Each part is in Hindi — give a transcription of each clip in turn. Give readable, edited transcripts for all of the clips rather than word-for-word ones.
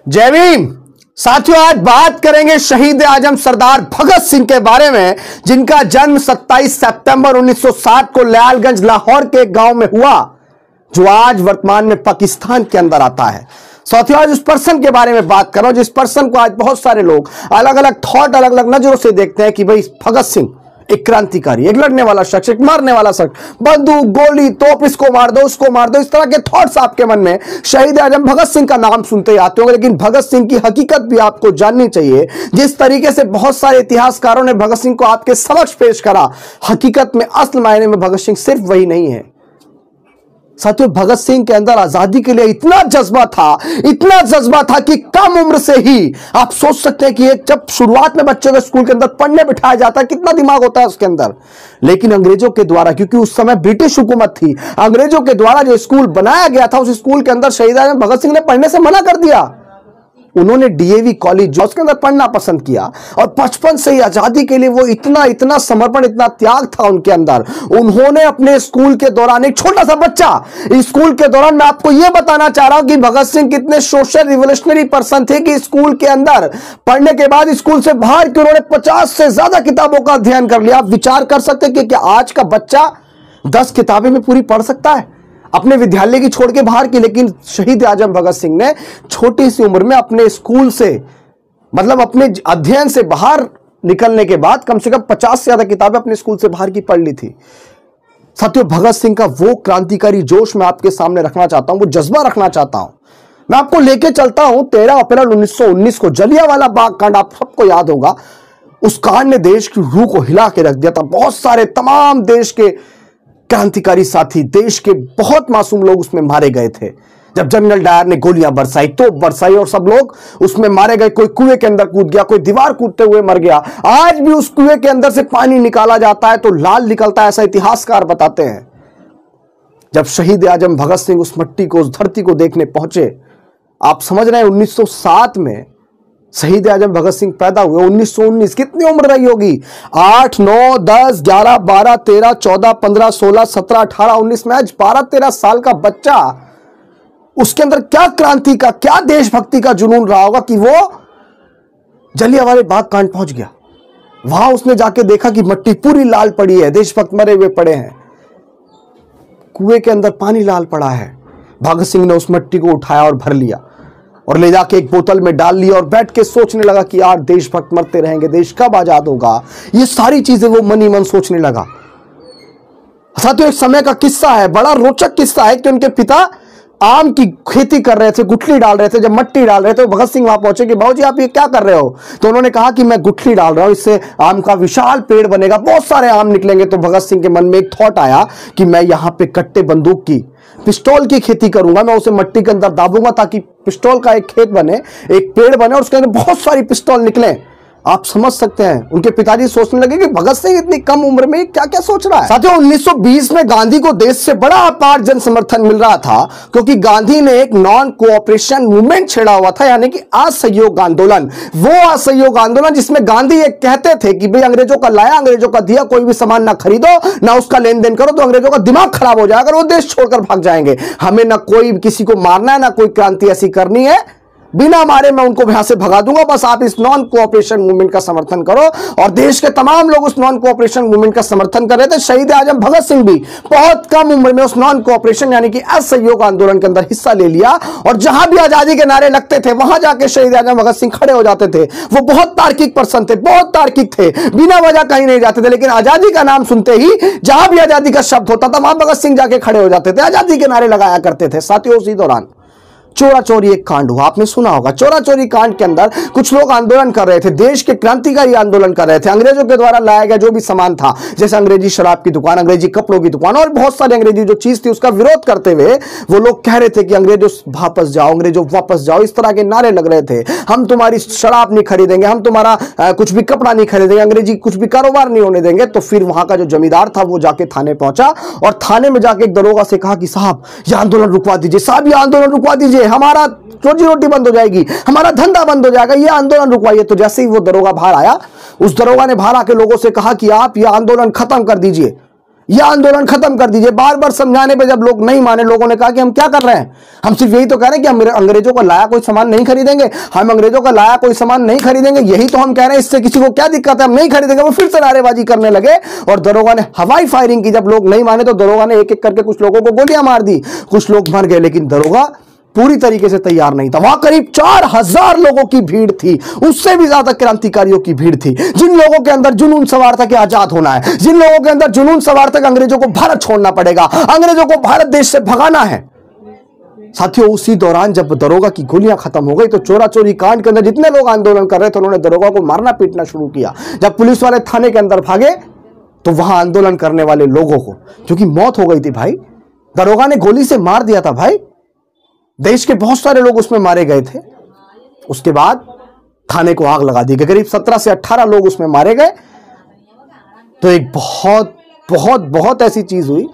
जय भीम। साथियों, आज बात करेंगे शहीद आजम सरदार भगत सिंह के बारे में, जिनका जन्म 27 सितंबर 1907 को लयालगंज लाहौर के एक गांव में हुआ, जो आज वर्तमान में पाकिस्तान के अंदर आता है। साथियों, आज उस पर्सन के बारे में बात कर रहा हूं, जिस पर्सन को आज बहुत सारे लोग अलग अलग थॉट, अलग अलग नजरों से देखते हैं कि भाई भगत सिंह एक क्रांतिकारी, एक लड़ने वाला शख्स, एक मारने वाला शख्स, बंदूक, गोली, तोप, इसको मार दो, उसको मार दो, इस तरह के थॉट्स आपके मन में शहीद आजम भगत सिंह का नाम सुनते ही आते होंगे। लेकिन भगत सिंह की हकीकत भी आपको जाननी चाहिए। जिस तरीके से बहुत सारे इतिहासकारों ने भगत सिंह को आपके समक्ष पेश करा, हकीकत में असल मायने में भगत सिंह सिर्फ वही नहीं है। साथियों, भगत सिंह के अंदर आजादी के लिए इतना जज्बा था कि कम उम्र से ही आप सोच सकते हैं कि एक जब शुरुआत में बच्चे को स्कूल के अंदर पढ़ने बिठाया जाता है, कितना दिमाग होता है उसके अंदर। लेकिन अंग्रेजों के द्वारा, क्योंकि उस समय ब्रिटिश हुकूमत थी, अंग्रेजों के द्वारा जो स्कूल बनाया गया था, उस स्कूल के अंदर शहीद आजम भगत सिंह ने पढ़ने से मना कर दिया। उन्होंने डीएवी कॉलेज जो उसके अंदर पढ़ना पसंद किया, और बचपन से ही आजादी के लिए वो इतना समर्पण, इतना त्याग था उनके अंदर। उन्होंने अपने स्कूल के दौरान, एक छोटा सा बच्चा स्कूल के दौरान, मैं आपको यह बताना चाह रहा हूं कि भगत सिंह कितने सोशल रिवोल्यूशनरी पर्सन थे कि स्कूल के अंदर पढ़ने के बाद स्कूल से बाहर के उन्होंने 50 से ज्यादा किताबों का अध्ययन कर लिया। आप विचार कर सकते हैं कि क्या आज का बच्चा 10 किताबें में पूरी पढ़ सकता है, अपने विद्यालय की छोड़ के बाहर की। लेकिन शहीद आजम भगत सिंह ने छोटी सी उम्र में अपने स्कूल से, मतलब अपने अध्ययन से बाहर निकलने के बाद कम से कम 50 से ज्यादा किताबें अपने स्कूल से बाहर की पढ़ ली थी। साथियों, भगत सिंह का वो क्रांतिकारी जोश मैं आपके सामने रखना चाहता हूं, वो जज्बा रखना चाहता हूं। मैं आपको लेके चलता हूं 13 अप्रैल 1919 को, जलियांवाला बाग कांड आप सबको याद होगा। उस कांड ने देश की रूह को हिला के रख दिया था। बहुत सारे तमाम देश के क्रांतिकारी साथी, देश के बहुत मासूम लोग उसमें मारे गए थे। जब जनरल डायर ने गोलियां बरसाई, तोप बरसाई, और सब लोग उसमें मारे गए। कोई कुएं के अंदर कूद गया, कोई दीवार कूदते हुए मर गया। आज भी उस कुएं के अंदर से पानी निकाला जाता है तो लाल निकलता है, ऐसा इतिहासकार बताते हैं। जब शहीद आजम भगत सिंह उस मट्टी को, उस धरती को देखने पहुंचे, आप समझ रहे हैं 1907 में शहीद आजम भगत सिंह पैदा हुए। 1919 कितनी उम्र रही होगी? 8, 9, 10, 11, 12, 13, 14, 15, 16, 17, 18, 19 में आज 12-13 साल का बच्चा, उसके अंदर क्या क्रांति का, क्या देशभक्ति का जुनून रहा होगा कि वो जलियांवाला बाग कांड पहुंच गया। वहां उसने जाके देखा कि मट्टी पूरी लाल पड़ी है, देशभक्त मरे हुए पड़े हैं, कुएं के अंदर पानी लाल पड़ा है। भगत सिंह ने उस मट्टी को उठाया और भर लिया और ले जाके एक बोतल में डाल लिया और बैठ के सोचने लगा कि यार देशभक्त मरते रहेंगे, देश कब आजाद होगा। ये सारी चीजें वो मन ही मन सोचने लगा। साथियों, एक समय का किस्सा है, बड़ा रोचक किस्सा है कि उनके पिता आम की खेती कर रहे थे, गुठली डाल रहे थे। जब मट्टी डाल रहे थे, भगत सिंह वहां पहुंचे कि बाबूजी आप ये क्या कर रहे हो? तो उन्होंने कहा कि मैं गुठली डाल रहा हूं, इससे आम का विशाल पेड़ बनेगा, बहुत सारे आम निकलेंगे। तो भगत सिंह के मन में एक थॉट आया कि मैं यहां पे कट्टे बंदूक की, पिस्तौल की खेती करूंगा। मैं उसे मट्टी के अंदर दाबूंगा ताकि पिस्तौल का एक खेत बने, एक पेड़ बने और उसके अंदर बहुत सारी पिस्तौल निकले। आप समझ सकते हैं उनके पिताजी सोचने लगे कि भगत सिंह इतनी कम उम्र में क्या क्या सोच रहा है। साथियों, 1920 में गांधी को देश से बड़ा अपार जन समर्थन मिल रहा था, क्योंकि गांधी ने एक नॉन कोऑपरेशन मूवमेंट छेड़ा हुआ था, यानी कि असहयोग आंदोलन। वो असहयोग आंदोलन जिसमें गांधी ये कहते थे कि भाई अंग्रेजों का लाया, अंग्रेजों का दिया, कोई भी सामान ना खरीदो, ना उसका लेन देन करो, तो अंग्रेजों का दिमाग खराब हो जाएगा, वो देश छोड़कर भाग जाएंगे। हमें ना कोई किसी को मारना है, ना कोई क्रांति ऐसी करनी है, बिना मारे मैं उनको यहां से भगा दूंगा। बस आप इस नॉन कोऑपरेशन मूवमेंट का समर्थन करो। और देश के तमाम लोग उस नॉन कोऑपरेशन मूवमेंट का समर्थन कर रहे थे। शहीद आजम भगत सिंह भी बहुत कम उम्र में उस नॉन कोऑपरेशन यानी कि असहयोग आंदोलन के अंदर हिस्सा ले लिया, और जहां भी आजादी के नारे लगते थे वहां जाके शहीद आजम भगत सिंह खड़े हो जाते थे। वो बहुत तार्किक पर्सन थे, बहुत तार्किक थे, बिना वजह कहीं नहीं जाते थे। लेकिन आजादी का नाम सुनते ही जहां भी आजादी का शब्द होता था वहां भगत सिंह जाके खड़े हो जाते थे, आजादी के नारे लगाया करते थे। साथियों, उसी दौरान चोरा चोरी एक कांड हुआ, आपने सुना होगा। चोरा चोरी कांड के अंदर कुछ लोग आंदोलन कर रहे थे, देश के क्रांतिकारी आंदोलन कर रहे थे। अंग्रेजों के द्वारा लाया गया जो भी सामान था, जैसे अंग्रेजी शराब की दुकान, अंग्रेजी कपड़ों की दुकान और बहुत सारी अंग्रेजी जो चीज थी, उसका विरोध करते हुए वो लोग कह रहे थे कि अंग्रेजों वापस जाओ, अंग्रेजों वापस जाओ, इस तरह के नारे लग रहे थे। हम तुम्हारी शराब नहीं खरीदेंगे, हम तुम्हारा कुछ भी कपड़ा नहीं खरीदेंगे, अंग्रेजी कुछ भी कारोबार नहीं होने देंगे। तो फिर वहां का जो जमींदार था वो जाके थाने पहुंचा और थाने में जाके एक दरोगा से कहा कि साहब ये आंदोलन रुकवा दीजिए, साहब ये आंदोलन रुकवा दीजिए, हमारा रोजी रोटी बंद हो जाएगी, हमारा धंधा बंद हो जाएगा, ये आंदोलन रुकवाइए। तो जैसे ही वो दरोगा बाहर आया, उस दरोगा ने बाहर आके लोगों से कहा कि आप ये आंदोलन खत्म कर दीजिए, यह आंदोलन खत्म कर दीजिए। बार बार समझाने पे जब लोग नहीं माने, लोगों ने कहा कि हम क्या कर रहे हैं, हम सिर्फ यही तो कह रहे हैं कि हम अंग्रेजों का लाया कोई सामान नहीं खरीदेंगे, हम अंग्रेजों का लाया कोई सामान नहीं खरीदेंगे, यही तो हम कह रहे हैं, इससे किसी को क्या दिक्कत है, हम नहीं खरीदेंगे। वो फिर से नारेबाजी करने लगे और दरोगा ने हवाई फायरिंग की। जब लोग नहीं माने तो दरोगा ने एक एक करके कुछ लोगों को गोलियां मार दी, कुछ लोग मर गए, लेकिन दरोगा पूरी तरीके से तैयार नहीं था। वहां करीब 4000 लोगों की भीड़ थी, उससे भी ज्यादा क्रांतिकारियों की भीड़ थी, जिन लोगों के अंदर जुनून सवार था कि आजाद होना है, जिन लोगों के अंदर जुनून सवार था कि अंग्रेजों को भारत छोड़ना पड़ेगा, अंग्रेजों को भारत देश से भगाना है। साथियों, उसी दौरान जब दरोगा की गोलियां खत्म हो गई तो चोरा चोरी कांड के अंदर जितने लोग आंदोलन कर रहे थे उन्होंने दरोगा को मारना पीटना शुरू किया। जब पुलिस वाले थाने के अंदर भागे तो वहां आंदोलन करने वाले लोगों को, क्योंकि मौत हो गई थी भाई, दरोगा ने गोली से मार दिया था भाई, देश के बहुत सारे लोग उसमें मारे गए थे। उसके बाद थाने को आग लगा दी गई, करीब 17 से 18 लोग उसमें मारे गए। तो एक बहुत बहुत बहुत ऐसी चीज हुई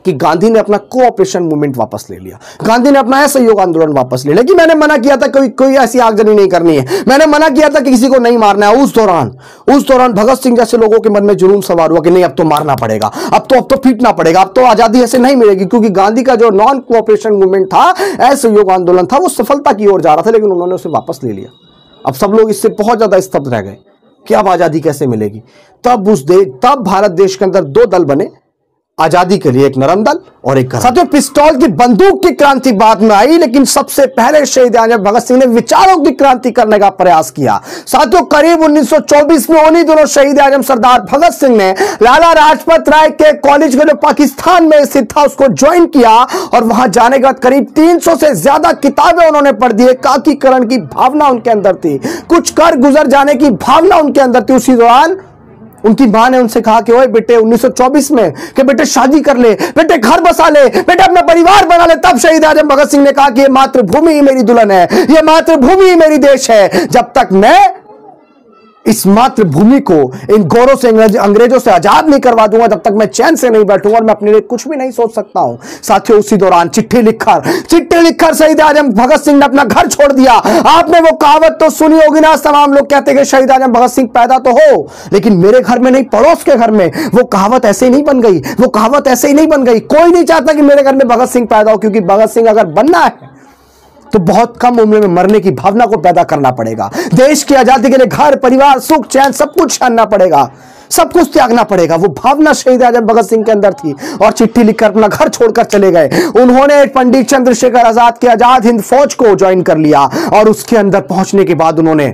कि गांधी ने अपना कोऑपरेशन मूवमेंट वापस ले लिया, गांधी ने अपना असहयोग आंदोलन वापस ले लिया। कि मैंने मना किया था कोई ऐसी आगजनी नहीं करनी है, मैंने मना किया था कि किसी को नहीं मारना है। उस दौरान भगत सिंह जैसे लोगों के मन में जुनून सवार हुआ कि नहीं, अब तो मारना पड़ेगा, अब तो पीटना पड़ेगा, अब तो आजादी ऐसे नहीं मिलेगी। क्योंकि गांधी का जो नॉन कोऑपरेशन मूवमेंट था, असहयोग आंदोलन था, वो सफलता की ओर जा रहा था, लेकिन उन्होंने उसे वापस ले लिया। अब सब लोग इससे बहुत ज्यादा स्तब्ध रह गए कि अब आजादी कैसे मिलेगी। तब भारत देश के अंदर दो दल बने आजादी के लिए, एक नरम दल और एक साथियों पिस्तौल की बंदूक की क्रांति बाद में आई, लेकिन सबसे पहले शहीद आजम भगत सिंह ने विचारों की क्रांति करने का प्रयास किया। साथियों, करीब 1924 में उन्हीं दोनों शहीद आजम सरदार भगत सिंह ने लाला लाजपत राय के कॉलेज के जो पाकिस्तान में स्थित था उसको ज्वाइन किया और वहां जाने के बाद करीब 300 से ज्यादा किताबें उन्होंने पढ़ दी। एकाकीकरण की भावना उनके अंदर थी, कुछ कर गुजर जाने की भावना उनके अंदर थी। उसी दौरान उनकी मां ने उनसे कहा कि ओए बेटे 1924 में कि बेटे शादी कर ले, बेटे घर बसा ले, बेटे अपना परिवार बना ले। तब शहीद आजम भगत सिंह ने कहा कि ये मातृभूमि ही मेरी दुल्हन है, ये मातृभूमि ही मेरी देश है। जब तक मैं इस मातृभूमि को इन गौरों से अंग्रेजों से आजाद नहीं करवा दूंगा, तब तक मैं चैन से नहीं बैठूंगा और मैं अपने लिए कुछ भी नहीं सोच सकता हूं। साथियों, उसी दौरान चिट्ठी लिखकर शहीद आजम भगत सिंह ने अपना घर छोड़ दिया। आपने वो कहावत तो सुनी होगी ना, तमाम लोग कहते हैं कि शहीद आजम भगत सिंह पैदा तो हो लेकिन मेरे घर में नहीं, पड़ोस के घर में। वो कहावत ऐसे ही नहीं बन गई, वो कहावत ऐसे ही नहीं बन गई। कोई नहीं चाहता कि मेरे घर में भगत सिंह पैदा हो, क्योंकि भगत सिंह अगर बनना है तो बहुत कम उम्र में मरने की भावना को पैदा करना पड़ेगा। देश की आजादी के लिए घर परिवार सुख चैन सब कुछ छानना पड़ेगा, सब कुछ त्यागना पड़ेगा। वो भावना शहीद आजम भगत सिंह के अंदर थी और चिट्ठी लिखकर अपना घर छोड़कर चले गए। उन्होंने पंडित चंद्रशेखर आजाद की आजाद हिंद फौज को ज्वाइन कर लिया और उसके अंदर पहुंचने के बाद उन्होंने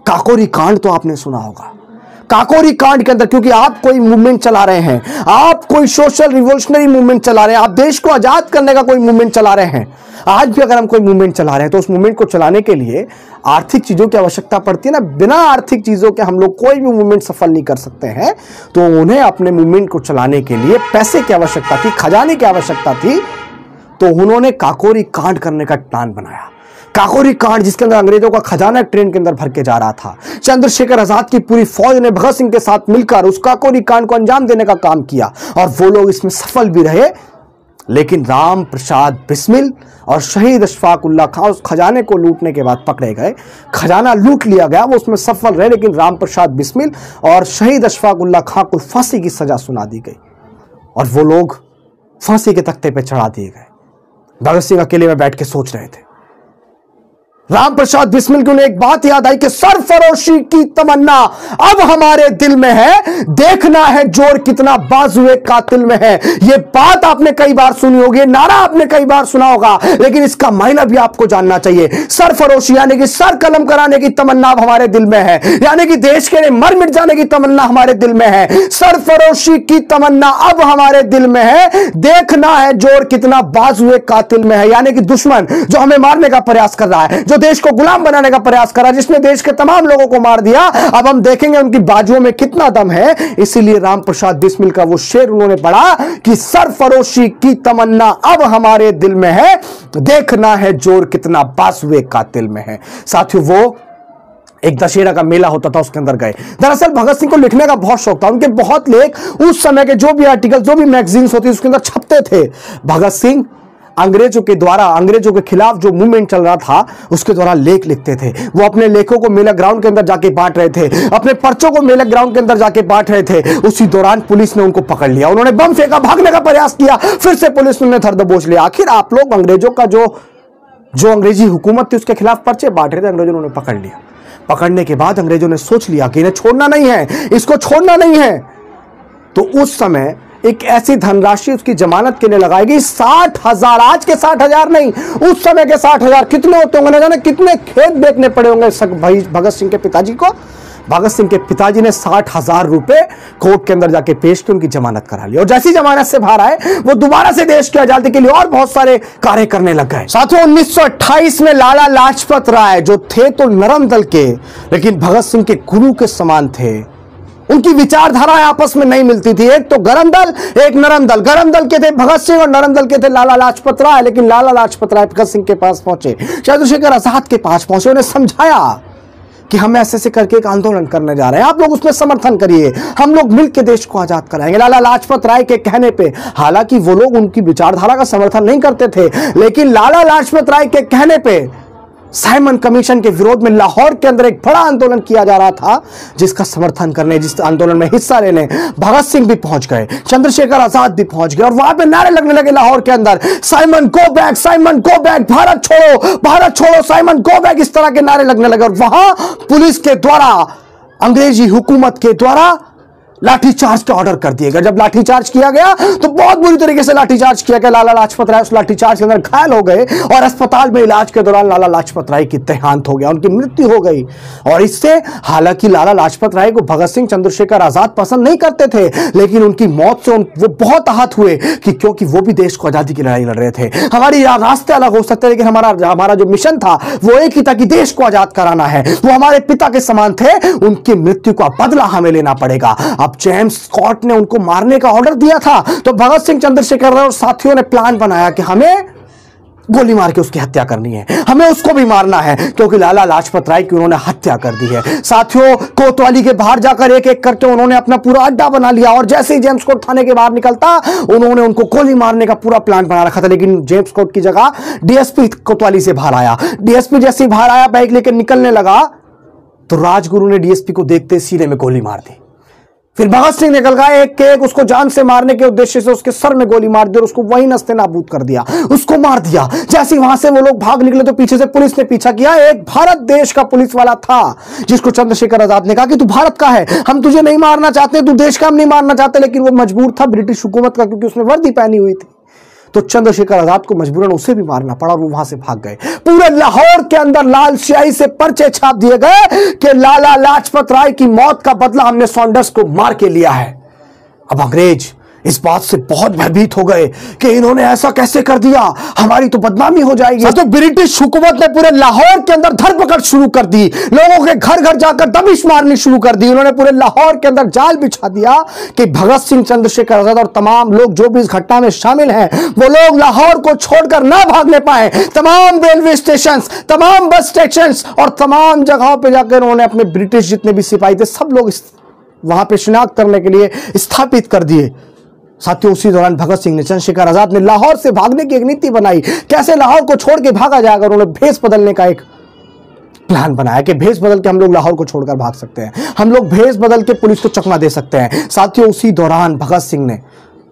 काकोरी कांड तो आपने सुना होगा। काकोरी कांड के अंदर, क्योंकि आप कोई मूवमेंट चला रहे हैं, आप कोई सोशल रिवोल्यूशनरी मूवमेंट चला रहे हैं, आप देश को आजाद करने का कोई मूवमेंट चला रहे हैं। आज भी अगर हम कोई मूवमेंट चला रहे हैं तो उस मूवमेंट को चलाने के लिए आर्थिक चीजों की आवश्यकता पड़ती है ना। बिना आर्थिक चीजों के हम लोग कोई भी मूवमेंट सफल नहीं कर सकते हैं। तो उन्हें अपने मूवमेंट को चलाने के लिए पैसे की आवश्यकता थी, खजाने की आवश्यकता थी। तो उन्होंने काकोरी कांड करने का प्लान बनाया। काकोरी कांड, जिसके अंदर अंग्रेजों का खजाना ट्रेन के अंदर भर के जा रहा था। चंद्रशेखर आजाद की पूरी फौज ने भगत सिंह के साथ मिलकर उस काकोरी कांड को अंजाम देने का काम किया और वो लोग इसमें सफल भी रहे। लेकिन राम प्रसाद बिस्मिल और शहीद अशफाक उल्लाह खां उस खजाने को लूटने के बाद पकड़े गए। खजाना लूट लिया गया, वो उसमें सफल रहे, लेकिन राम प्रसाद बिस्मिल और शहीद अशफाक उल्लाह खां को फांसी की सजा सुना दी गई और वो लोग फांसी के तख्ते पर चढ़ा दिए गए। भगत सिंह अकेले में बैठ के सोच रहे थे। राम प्रसाद बिस्मिल को एक बात याद आई कि सरफरोशी की तमन्ना अब हमारे दिल में है, देखना है जोर कितना बाजुए कातिल में है। यह बात आपने कई बार सुनी होगी, नारा आपने कई बार सुना होगा, लेकिन इसका मायना भी आपको जानना चाहिए। सरफरोशी यानी कि सर कलम कराने की तमन्ना अब हमारे दिल में है, यानी कि देश के लिए मर मिट जाने की तमन्ना हमारे दिल में है। सरफरोशी की तमन्ना अब हमारे दिल में है, देखना है जोर कितना बाजुए कातिल में है। यानी कि दुश्मन जो हमें मारने का प्रयास कर रहा है, जो देश को गुलाम बनाने का प्रयास करा, जिसने देश के तमाम लोगों को मार दिया, अब हम देखेंगे उनकी बाजुओं में कितना दम है। इसीलिए राम प्रसाद बिस्मिल का वो शेर उन्होंने पढ़ा कि सरफरोशी की तमन्ना अब हमारे दिल में है, देखना है जोर कितना बाजुए कातिल में है। साथियों, वो एक दशहरा का मेला होता था, उसके अंदर गए। दरअसल भगत सिंह को लिखने का बहुत शौक था। उनके बहुत लेख उस समय के जो भी आर्टिकल, जो भी मैगजीन्स होती उसके अंदर छपते थे। भगत सिंह अंग्रेजों के खिलाफ जो मूवमेंट चल रहा था उसके द्वारा लेख लिखते थे। वो अपने लेखों को मेला ग्राउंड के अंदर जाके बांट रहे थे, अपने पर्चों को मेला ग्राउंड के अंदर जाके बांट रहे थे। उसी दौरान पुलिस ने उनको पकड़ लिया, उन्होंने बम फेंका, भागने का प्रयास किया, फिर से पुलिस ने धर दबोच लिया। आखिर आप लोग अंग्रेजों का जो अंग्रेजी हुकूमत थी उसके खिलाफ पर्चे बांट रहे थे, अंग्रेजों ने उन्हें पकड़ लिया। पकड़ने के बाद अंग्रेजों ने सोच लिया कि इन्हें छोड़ना नहीं है, इसको छोड़ना नहीं है। तो उस समय एक ऐसी धनराशि उसकी जमानत के लिए लगाई गई 60,000। आज के 60,000 नहीं, उस समय के 60,000 कितने होते होंगे, ना जाने कितने खेत बेचने पड़े होंगे भाई भगत सिंह के पिताजी को। भगत सिंह के पिताजी ने 60,000 रुपए कोर्ट के अंदर जाके पेश के उनकी जमानत करा ली, और जैसी जमानत से बाहर आए वो दोबारा से देश की आजादी के लिए और बहुत सारे कार्य करने लग गए। साथियों 1928 में लाला लाजपत राय जो थे तो नरम दल के, लेकिन भगत सिंह के गुरु के समान थे। उनकी विचारधाराएं आपस में नहीं मिलती थी, एक तो गरम दल एक नरम दल। गरम दल के थे भगत सिंह और नरम दल के थे लाला लाजपत राय। लेकिन लाला लाजपत राय भगत सिंह के पास पहुंचे, चंद्रशेखर आजाद के पास पहुंचे, उन्हें समझाया कि हम ऐसे करके एक आंदोलन करने जा रहे हैं, आप लोग उसमें समर्थन करिए, हम लोग मिलकर देश को आजाद कराएंगे। लाला लाजपत राय के कहने पे, हालांकि वो लोग उनकी विचारधारा का समर्थन नहीं करते थे, लेकिन लाला लाजपत राय के कहने पे साइमन कमीशन के विरोध में लाहौर के अंदर एक बड़ा आंदोलन किया जा रहा था, जिसका समर्थन करने, जिस आंदोलन में हिस्सा लेने भगत सिंह भी पहुंच गए, चंद्रशेखर आजाद भी पहुंच गए, और वहां पे नारे लगने लगे लाहौर के अंदर, Simon go back, Simon go back, Bharat छोड़ो, भारत छोड़ो, साइमन गो बैक, इस तरह के नारे लगने लगे। और वहां पुलिस के द्वारा, अंग्रेजी हुकूमत के द्वारा लाठीचार्ज का ऑर्डर कर दिया गया। जब लाठीचार्ज किया गया तो बहुत बुरी तरीके से लाठीचार्ज किया गया। लाला लाजपत राय उस लाठीचार्ज के अंदर घायल हो गए और अस्पताल में इलाज के दौरान लाला लाजपत राय की देहांत हो गया, उनकी मृत्यु हो गई। और इससे, हालांकि लाला लाजपत राय को भगत सिंह चंद्रशेखर आजाद पसंद नहीं करते थे, लेकिन उनकी मौत से वो बहुत आहत हुए कि क्योंकि वो भी देश को आजादी की लड़ाई लड़ रहे थे। हमारी रास्ते अलग हो सकते, लेकिन हमारा जो मिशन था वो एक ही था कि देश को आजाद कराना है। वो हमारे पिता के समान थे, उनकी मृत्यु का बदला हमें लेना पड़ेगा। अब जेम्स स्कॉट ने उनको मारने का ऑर्डर दिया था, तो भगत सिंह चंद्रशेखर और साथियों ने प्लान बनाया कि हमें गोली मार के उसकी हत्या करनी है, हमें उसको भी मारना है, क्योंकि लाला लाजपत राय की उन्होंने हत्या कर दी है। साथियों, कोतवाली के बाहर जाकर एक एक करके उन्होंने अपना पूरा अड्डा बना लिया, और जैसे ही जेम्स कोर्ट थाने के बाहर निकलता, उन्होंने उनको गोली मारने का पूरा प्लान बना रखा था। लेकिन जेम्स कोर्ट की जगह डीएसपी कोतवाली से बाहर आया। डीएसपी जैसे ही बाहर आया, बाइक लेकर निकलने लगा, तो राजगुरु ने डीएसपी को देखते सीने में गोली मार दी। फिर भगत सिंह निकल गए, एक के एक उसको जान से मारने के उद्देश्य से उसके सर में गोली मार दी और उसको वहीं नस्ते नाबूद कर दिया, उसको मार दिया। जैसे वहां से वो लोग भाग निकले तो पीछे से पुलिस ने पीछा किया। एक भारत देश का पुलिस वाला था, जिसको चंद्रशेखर आजाद ने कहा कि तू भारत का है, हम तुझे नहीं मारना चाहते, तू देश का हम नहीं मारना चाहते, लेकिन वो मजबूर था ब्रिटिश हुकूमत का, क्योंकि उसने वर्दी पहनी हुई थी। तो चंद्रशेखर आजाद को मजबूरन उसे भी मारना पड़ा और वो वहां से भाग गए। पूरे लाहौर के अंदर लाल स्याही से पर्चे छाप दिए गए कि लाला लाजपत राय की मौत का बदला हमने सॉन्डर्स को मार के लिया है। अब अंग्रेज इस बात से बहुत भयभीत हो गए कि इन्होंने ऐसा कैसे कर दिया, हमारी तो बदनामी हो जाएगी। तो ब्रिटिश हुकूमत ने पूरे लाहौर के अंदर धरपकड़ शुरू कर दी, लोगों के घर घर जाकर दबिश मारनी शुरू कर दी। उन्होंने पूरे लाहौर के अंदर जाल बिछा दिया कि भगत सिंह, चंद्रशेखर आजाद और तमाम लोग जो भी इस घटना में शामिल हैं, वो लोग लाहौर को छोड़कर ना भागने पाए। तमाम रेलवे स्टेशन, तमाम बस स्टेशन और तमाम जगहों पर जाकर उन्होंने अपने ब्रिटिश जितने भी सिपाही थे सब लोग वहां पर शिनाख्त करने के लिए स्थापित कर दिए। साथियों, उसी दौरान भगत सिंह ने, चंद्रशेखर आजाद ने लाहौर से भागने की एक नीति बनाई। कैसे लाहौर को छोड़ के भागा जाएगा, उन्होंने भेष बदलने का एक प्लान बनाया कि भेष बदल के हम लोग लाहौर को छोड़कर भाग सकते हैं, हम लोग भेष बदल के पुलिस को चकमा दे सकते हैं। साथियों, उसी दौरान भगत सिंह ने,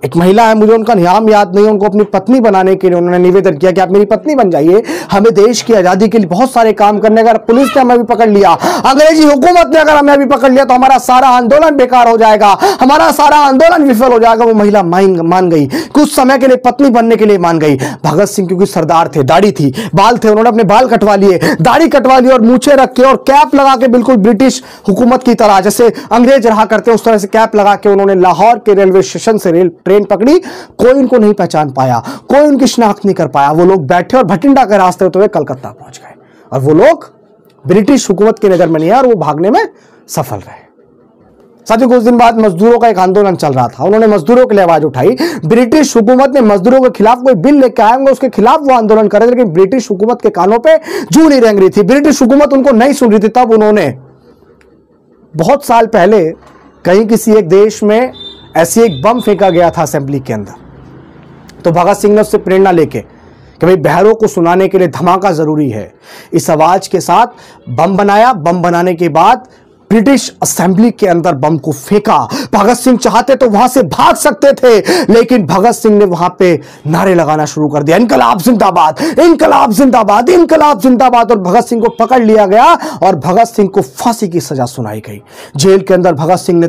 एक महिला है, मुझे उनका नाम याद नहीं, उनको अपनी पत्नी बनाने के लिए उन्होंने निवेदन किया कि आप मेरी पत्नी बन जाइए, हमें देश की आजादी के लिए बहुत सारे काम करने। अगर पुलिस ने हमें भी पकड़ लिया, अंग्रेजी हुकूमत ने अगर हमें भी पकड़ लिया, तो हमारा सारा आंदोलन बेकार हो जाएगा, हमारा सारा आंदोलन विफल हो जाएगा। वो महिला मान गई, कुछ समय के लिए पत्नी बनने के लिए मान गई। भगत सिंह क्योंकि सरदार थे, दाढ़ी थी, बाल थे, उन्होंने अपने बाल कटवा लिए, दाढ़ी कटवा ली और मूछें रख के और कैप लगा के, बिल्कुल ब्रिटिश हुकूमत की तरह, जैसे अंग्रेज रहा करते उस तरह से कैप लगा के उन्होंने लाहौर के रेलवे स्टेशन से ट्रेन पकड़ी। कोई उनको नहीं पहचान पाया, कोई उनकी शिनाख्त नहीं कर पाया। वो लोग बैठे और भटिंडा के रास्ते होते हुए कलकत्ता पहुंच गए, और वो लोग ब्रिटिश हुकूमत की नजर में नहीं आए और वो भागने में सफल रहे। साथियों, कुछ दिन बाद मजदूरों का एक आंदोलन चल रहा था, उन्होंने मजदूरों के लिए आवाज उठाई। ब्रिटिश हुकूमत ने मजदूरों के खिलाफ कोई बिल लेकर आए होंगे, उसके खिलाफ वो आंदोलन कर रहे थे, लेकिन ब्रिटिश हुकूमत के कानों पे जूं नहीं रेंग रही थी, ब्रिटिश हुकूमत उनको नहीं सुन रही थी। तब उन्होंने बहुत साल पहले कहीं किसी एक देश में ऐसी एक बम फेंका गया था असेंबली के अंदर, तो भगत सिंह ने उससे प्रेरणा लेके कि भाई बहरों को सुनाने के लिए धमाका जरूरी है। इस आवाज के साथ बम बनाया। बम बनाने के बाद ब्रिटिश असेंबली के अंदर बम को फेंका। भगत सिंह चाहते तो वहां से भाग सकते थे, लेकिन भगत सिंह ने वहां पे नारे लगाना शुरू कर दिया, इनकलाब जिंदाबाद, इनकलाब जिंदाबाद, इनकलाब जिंदाबाद। और भगत सिंह को पकड़ लिया गया और भगत सिंह को फांसी की सजा सुनाई गई। जेल के अंदर भगत सिंह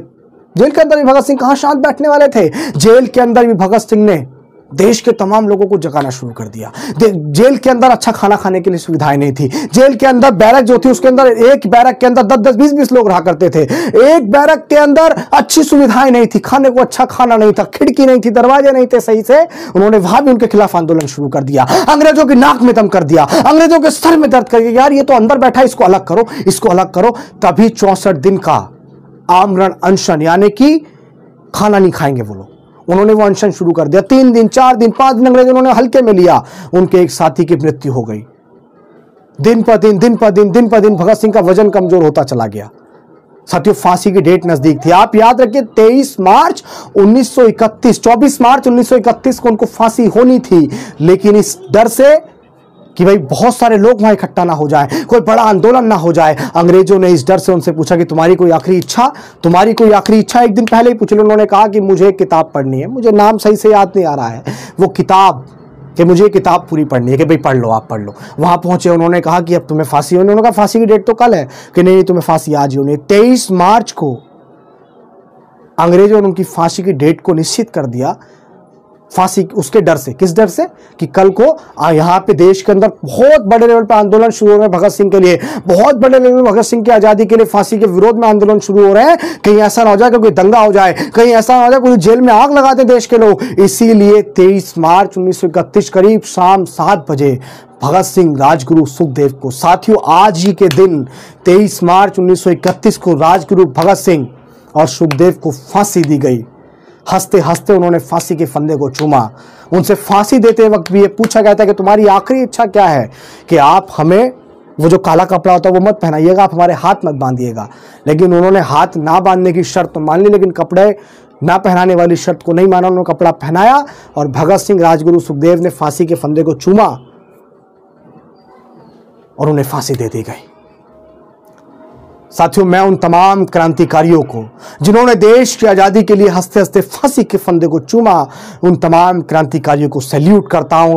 भी भगत सिंह कहां शांत बैठने वाले थे। जेल के अंदर भी भगत सिंह ने देश के तमाम लोगों को जगाना शुरू कर दिया। जेल के अंदर अच्छा खाना खाने के लिए सुविधाएं नहीं थी। जेल के अंदर बैरक जो थी, उसके अंदर एक बैरक के अंदर 10-10, 20-20 लोग रहा करते थे। एक बैरक के अंदर अच्छी सुविधाएं नहीं थी, खाने को अच्छा खाना नहीं था, खिड़की नहीं थी, दरवाजे नहीं थे सही से। उन्होंने वहां भी उनके खिलाफ आंदोलन शुरू कर दिया। अंग्रेजों की नाक में दम कर दिया, अंग्रेजों के सर में दर्द कर दिया, यार ये तो अंदर बैठा, इसको अलग करो, इसको अलग करो। तभी 64 दिन का आमरण अनशन, यानी कि खाना नहीं खाएंगे वो लोग, उन्होंने वो अनशन शुरू कर दिया। 3 दिन, 4 दिन, 5 दिन अंग्रेज उन्होंने हल्के में लिया। उनके एक साथी की मृत्यु हो गई। दिन पर दिन भगत सिंह का वजन कमजोर होता चला गया। साथियों, फांसी की डेट नजदीक थी। आप याद रखिए 23 मार्च 1931, 24 मार्च 1931 को उनको फांसी होनी थी, लेकिन इस डर से कि भाई बहुत सारे लोग वहां इकट्ठा ना हो जाए, कोई बड़ा आंदोलन ना हो जाए, अंग्रेजों ने इस डर से उनसे पूछा कि तुम्हारी कोई आखिरी इच्छा, तुम्हारी कोई आखिरी इच्छा। एक दिन पहले ही पूछ लो। उन्होंने कहा कि मुझे एक किताब पढ़नी है, मुझे नाम सही से याद नहीं आ रहा है वो किताब, कि मुझे किताब पूरी पढ़नी है, कि भाई पढ़ लो, आप पढ़ लो। वहां पहुंचे, उन्होंने कहा कि अब तुम्हें फांसी होनी। उन्होंने कहा फांसी की डेट तो कल है, कि नहीं तुम्हें फांसी आज ही होनी। 23 मार्च को अंग्रेजों ने उनकी फांसी की डेट को निश्चित कर दिया। फांसी उसके डर से, किस डर से, कि कल को यहां पे देश के अंदर बहुत बड़े लेवल पे आंदोलन शुरू हो रहे हैं भगत सिंह के लिए, बहुत बड़े लेवल में भगत सिंह की आजादी के लिए, फांसी के विरोध में आंदोलन शुरू हो रहे हैं। कहीं ऐसा ना हो जाए कि कोई दंगा हो जाए, कहीं ऐसा ना हो जाए कोई जेल में आग लगा दे देश के लोग। इसीलिए 23 मार्च 1931 करीब शाम 7 बजे भगत सिंह राजगुरु सुखदेव को, साथियों आज ही के दिन 23 मार्च 1931 को राजगुरु भगत सिंह और सुखदेव को फांसी दी गई। हंसते हंसते उन्होंने फांसी के फंदे को चूमा। उनसे फांसी देते वक्त भी ये पूछा गया था कि तुम्हारी आखिरी इच्छा क्या है, कि आप हमें वो जो काला कपड़ा होता है वो मत पहनाइएगा, आप हमारे हाथ मत बांधिएगा। लेकिन उन्होंने हाथ ना बांधने की शर्त तो मान ली, लेकिन कपड़े ना पहनाने वाली शर्त को नहीं माना। उन्होंने कपड़ा पहनाया और भगत सिंह, राजगुरु सुखदेव ने फांसी के फंदे को चूमा और उन्हें फांसी दे दी गई। साथियों, मैं उन तमाम क्रांतिकारियों को जिन्होंने देश की आजादी के लिए हंसते हंसते फांसी के फंदे को चूमा, उन तमाम क्रांतिकारियों को सैल्यूट करता हूं।